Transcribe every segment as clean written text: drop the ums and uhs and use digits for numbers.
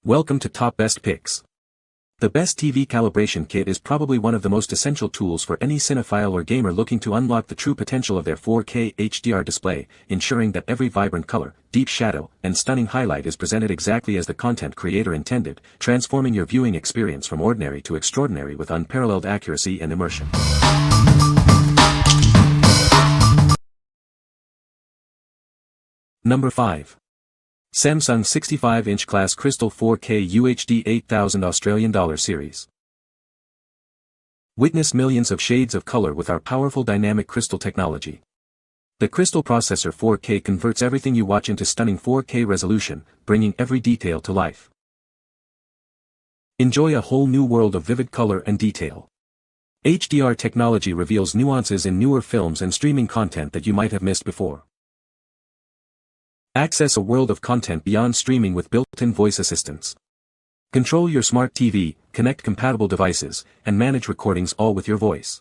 Welcome to Top Best Picks. The best TV calibration kit is probably one of the most essential tools for any cinephile or gamer looking to unlock the true potential of their 4K HDR display, ensuring that every vibrant color, deep shadow, and stunning highlight is presented exactly as the content creator intended, transforming your viewing experience from ordinary to extraordinary with unparalleled accuracy and immersion. Number 5. Samsung 65-inch class Crystal 4K UHD 8000 Australian dollar series. Witness millions of shades of color with our powerful dynamic crystal technology. The Crystal Processor 4K converts everything you watch into stunning 4K resolution, bringing every detail to life. Enjoy a whole new world of vivid color and detail. HDR technology reveals nuances in newer films and streaming content that you might have missed before. Access a world of content beyond streaming with built-in voice assistants. Control your smart TV, connect compatible devices, and manage recordings all with your voice.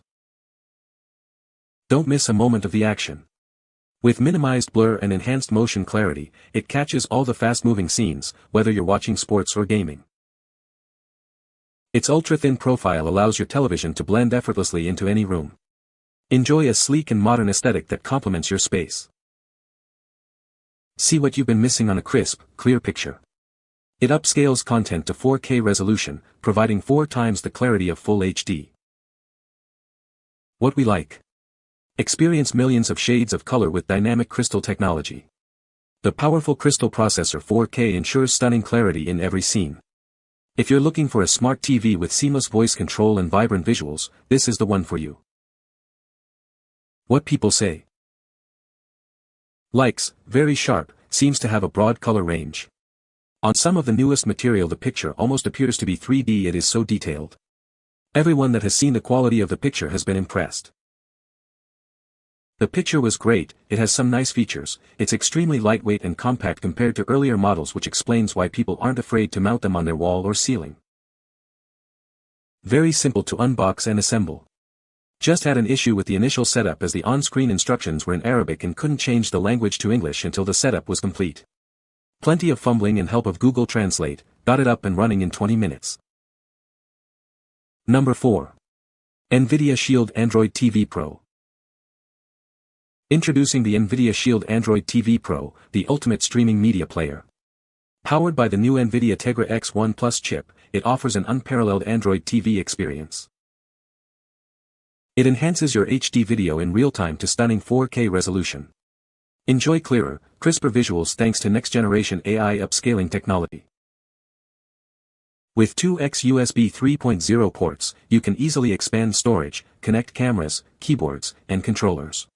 Don't miss a moment of the action. With minimized blur and enhanced motion clarity, it catches all the fast-moving scenes, whether you're watching sports or gaming. Its ultra-thin profile allows your television to blend effortlessly into any room. Enjoy a sleek and modern aesthetic that complements your space. See what you've been missing on a crisp, clear picture. It upscales content to 4K resolution, providing 4 times the clarity of full HD. What we like. Experience millions of shades of color with dynamic crystal technology. The powerful Crystal Processor 4K ensures stunning clarity in every scene. If you're looking for a smart TV with seamless voice control and vibrant visuals, this is the one for you. What people say. Likes, very sharp, seems to have a broad color range. On some of the newest material the picture almost appears to be 3D, it is so detailed. Everyone that has seen the quality of the picture has been impressed. The picture was great, it has some nice features, it's extremely lightweight and compact compared to earlier models, which explains why people aren't afraid to mount them on their wall or ceiling. Very simple to unbox and assemble. Just had an issue with the initial setup as the on-screen instructions were in Arabic and couldn't change the language to English until the setup was complete. Plenty of fumbling and help of Google Translate, got it up and running in 20 minutes. Number 4. NVIDIA Shield Android TV Pro. Introducing the NVIDIA Shield Android TV Pro, the ultimate streaming media player. Powered by the new NVIDIA Tegra X1 Plus chip, it offers an unparalleled Android TV experience. It enhances your HD video in real time to stunning 4K resolution. Enjoy clearer, crisper visuals thanks to next-generation AI upscaling technology. With 2x USB 3.0 ports, you can easily expand storage, connect cameras, keyboards, and controllers.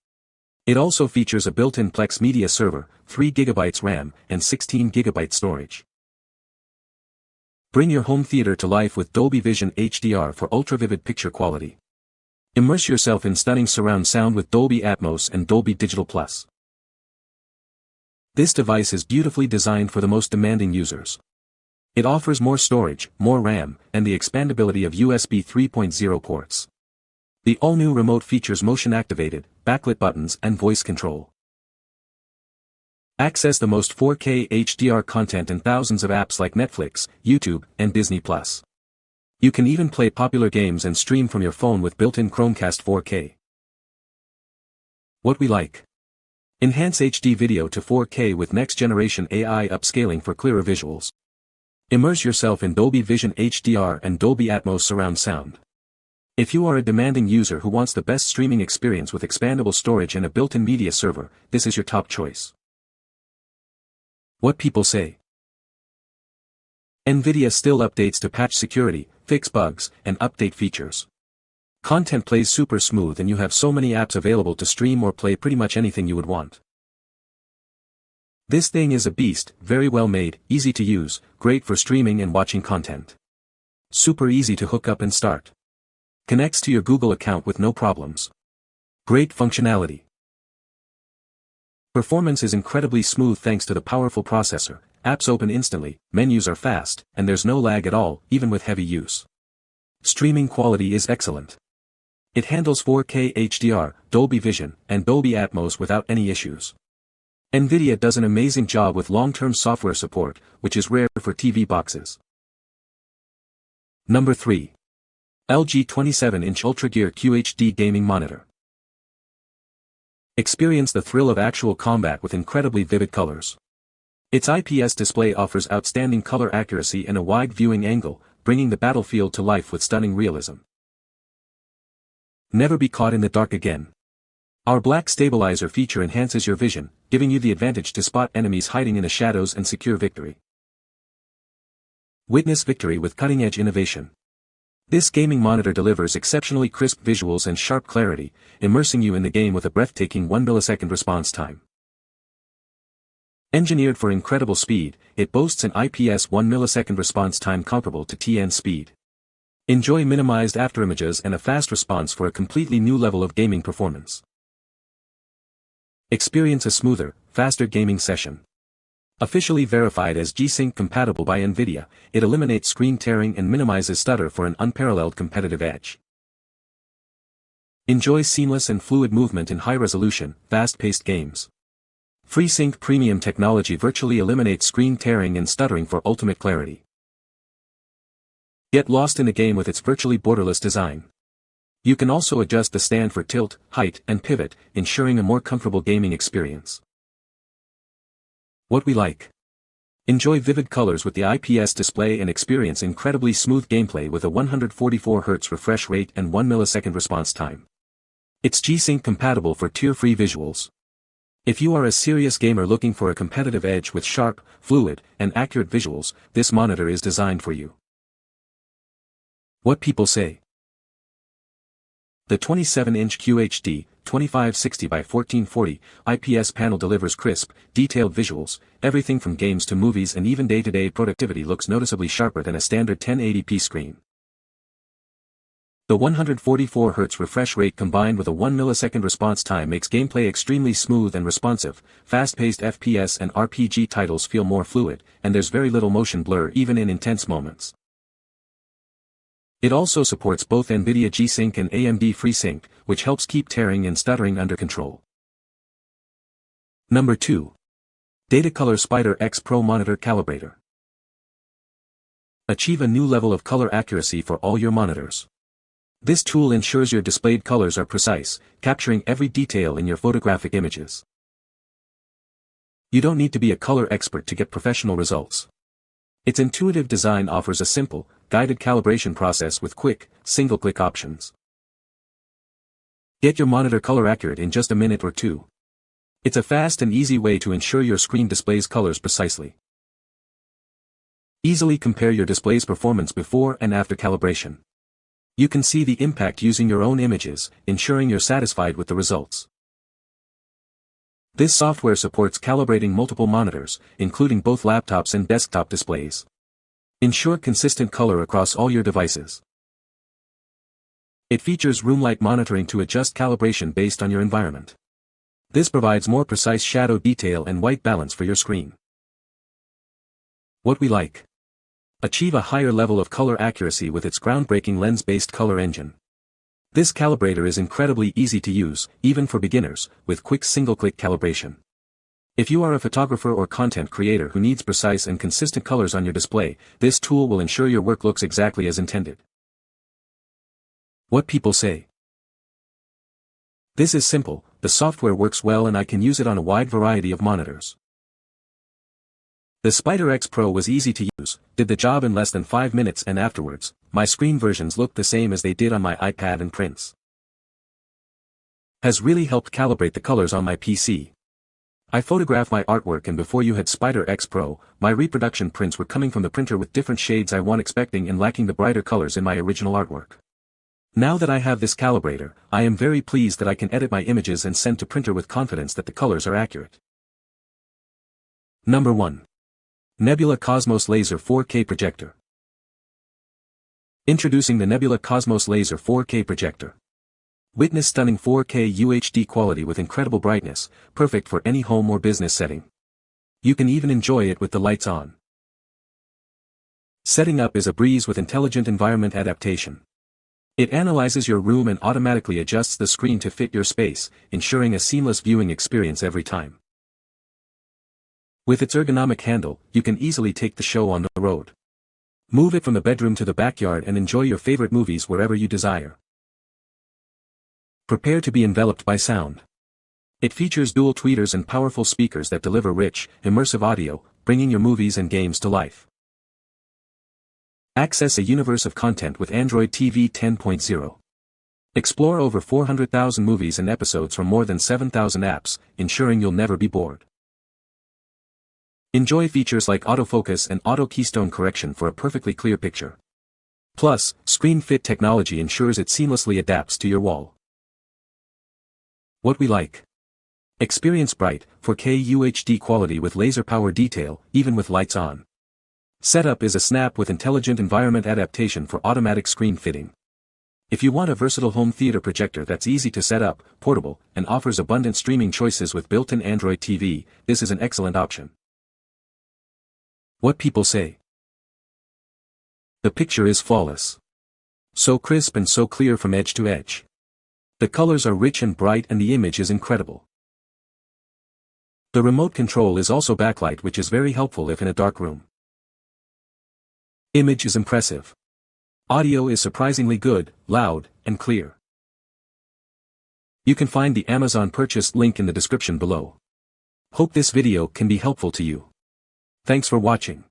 It also features a built-in Plex media server, 3GB RAM, and 16GB storage. Bring your home theater to life with Dolby Vision HDR for ultra-vivid picture quality. Immerse yourself in stunning surround sound with Dolby Atmos and Dolby Digital Plus. This device is beautifully designed for the most demanding users. It offers more storage, more RAM, and the expandability of USB 3.0 ports. The all-new remote features motion-activated, backlit buttons and voice control. Access the most 4K HDR content and thousands of apps like Netflix, YouTube, and Disney+. You can even play popular games and stream from your phone with built-in Chromecast 4K. What we like. Enhance HD video to 4K with next-generation AI upscaling for clearer visuals. Immerse yourself in Dolby Vision HDR and Dolby Atmos surround sound. If you are a demanding user who wants the best streaming experience with expandable storage and a built-in media server, this is your top choice. What people say. NVIDIA still updates to patch security, fix bugs, and update features. Content plays super smooth and you have so many apps available to stream or play pretty much anything you would want. This thing is a beast, very well made, easy to use, great for streaming and watching content. Super easy to hook up and start. Connects to your Google account with no problems. Great functionality. Performance is incredibly smooth thanks to the powerful processor. Apps open instantly, menus are fast, and there's no lag at all, even with heavy use. Streaming quality is excellent. It handles 4K HDR, Dolby Vision, and Dolby Atmos without any issues. NVIDIA does an amazing job with long-term software support, which is rare for TV boxes. Number 3. LG 27-inch Ultragear QHD Gaming Monitor. Experience the thrill of actual combat with incredibly vivid colors. Its IPS display offers outstanding color accuracy and a wide viewing angle, bringing the battlefield to life with stunning realism. Never be caught in the dark again. Our black stabilizer feature enhances your vision, giving you the advantage to spot enemies hiding in the shadows and secure victory. Witness victory with cutting-edge innovation. This gaming monitor delivers exceptionally crisp visuals and sharp clarity, immersing you in the game with a breathtaking 1 millisecond response time. Engineered for incredible speed, it boasts an IPS 1 millisecond response time comparable to TN speed. Enjoy minimized afterimages and a fast response for a completely new level of gaming performance. Experience a smoother, faster gaming session. Officially verified as G-Sync compatible by NVIDIA, it eliminates screen tearing and minimizes stutter for an unparalleled competitive edge. Enjoy seamless and fluid movement in high-resolution, fast-paced games. FreeSync Premium technology virtually eliminates screen tearing and stuttering for ultimate clarity. Get lost in a game with its virtually borderless design. You can also adjust the stand for tilt, height, and pivot, ensuring a more comfortable gaming experience. What we like. Enjoy vivid colors with the IPS display and experience incredibly smooth gameplay with a 144Hz refresh rate and 1 millisecond response time. It's G-Sync compatible for tear-free visuals. If you are a serious gamer looking for a competitive edge with sharp, fluid, and accurate visuals, this monitor is designed for you. What people say. The 27-inch QHD, 2560 by 1440 IPS panel delivers crisp, detailed visuals. Everything from games to movies and even day-to-day productivity looks noticeably sharper than a standard 1080p screen. The 144Hz refresh rate combined with a 1 millisecond response time makes gameplay extremely smooth and responsive. Fast-paced FPS and RPG titles feel more fluid, and there's very little motion blur even in intense moments. It also supports both NVIDIA G-Sync and AMD FreeSync, which helps keep tearing and stuttering under control. Number 2. Datacolor Spyder X Pro Monitor Calibrator. Achieve a new level of color accuracy for all your monitors. This tool ensures your displayed colors are precise, capturing every detail in your photographic images. You don't need to be a color expert to get professional results. Its intuitive design offers a simple, guided calibration process with quick, single-click options. Get your monitor color accurate in just a minute or two. It's a fast and easy way to ensure your screen displays colors precisely. Easily compare your display's performance before and after calibration. You can see the impact using your own images, ensuring you're satisfied with the results. This software supports calibrating multiple monitors, including both laptops and desktop displays. Ensure consistent color across all your devices. It features room light monitoring to adjust calibration based on your environment. This provides more precise shadow detail and white balance for your screen. What we like. Achieve a higher level of color accuracy with its groundbreaking lens-based color engine. This calibrator is incredibly easy to use, even for beginners, with quick single-click calibration. If you are a photographer or content creator who needs precise and consistent colors on your display, this tool will ensure your work looks exactly as intended. What people say. This is simple, the software works well and I can use it on a wide variety of monitors. The Spyder X Pro was easy to use, did the job in less than 5 minutes and afterwards, my screen versions looked the same as they did on my iPad and prints. Has really helped calibrate the colors on my PC. I photographed my artwork and before you had Spyder X Pro, my reproduction prints were coming from the printer with different shades I wasn't expecting and lacking the brighter colors in my original artwork. Now that I have this calibrator, I am very pleased that I can edit my images and send to printer with confidence that the colors are accurate. Number 1. NEBULA Cosmos Laser 4K Projector. Introducing the NEBULA Cosmos Laser 4K Projector. Witness stunning 4K UHD quality with incredible brightness, perfect for any home or business setting. You can even enjoy it with the lights on. Setting up is a breeze with intelligent environment adaptation. It analyzes your room and automatically adjusts the screen to fit your space, ensuring a seamless viewing experience every time. With its ergonomic handle, you can easily take the show on the road. Move it from the bedroom to the backyard and enjoy your favorite movies wherever you desire. Prepare to be enveloped by sound. It features dual tweeters and powerful speakers that deliver rich, immersive audio, bringing your movies and games to life. Access a universe of content with Android TV 10.0. Explore over 400,000 movies and episodes from more than 7,000 apps, ensuring you'll never be bored. Enjoy features like autofocus and auto keystone correction for a perfectly clear picture. Plus, screen fit technology ensures it seamlessly adapts to your wall. What we like. Experience bright, 4K UHD quality with laser power detail, even with lights on. Setup is a snap with intelligent environment adaptation for automatic screen fitting. If you want a versatile home theater projector that's easy to set up, portable, and offers abundant streaming choices with built-in Android TV, this is an excellent option. What people say. The picture is flawless. So crisp and so clear from edge to edge. The colors are rich and bright and the image is incredible. The remote control is also backlight, which is very helpful if in a dark room. Image is impressive. Audio is surprisingly good, loud, and clear. You can find the Amazon purchase link in the description below. Hope this video can be helpful to you. Thanks for watching.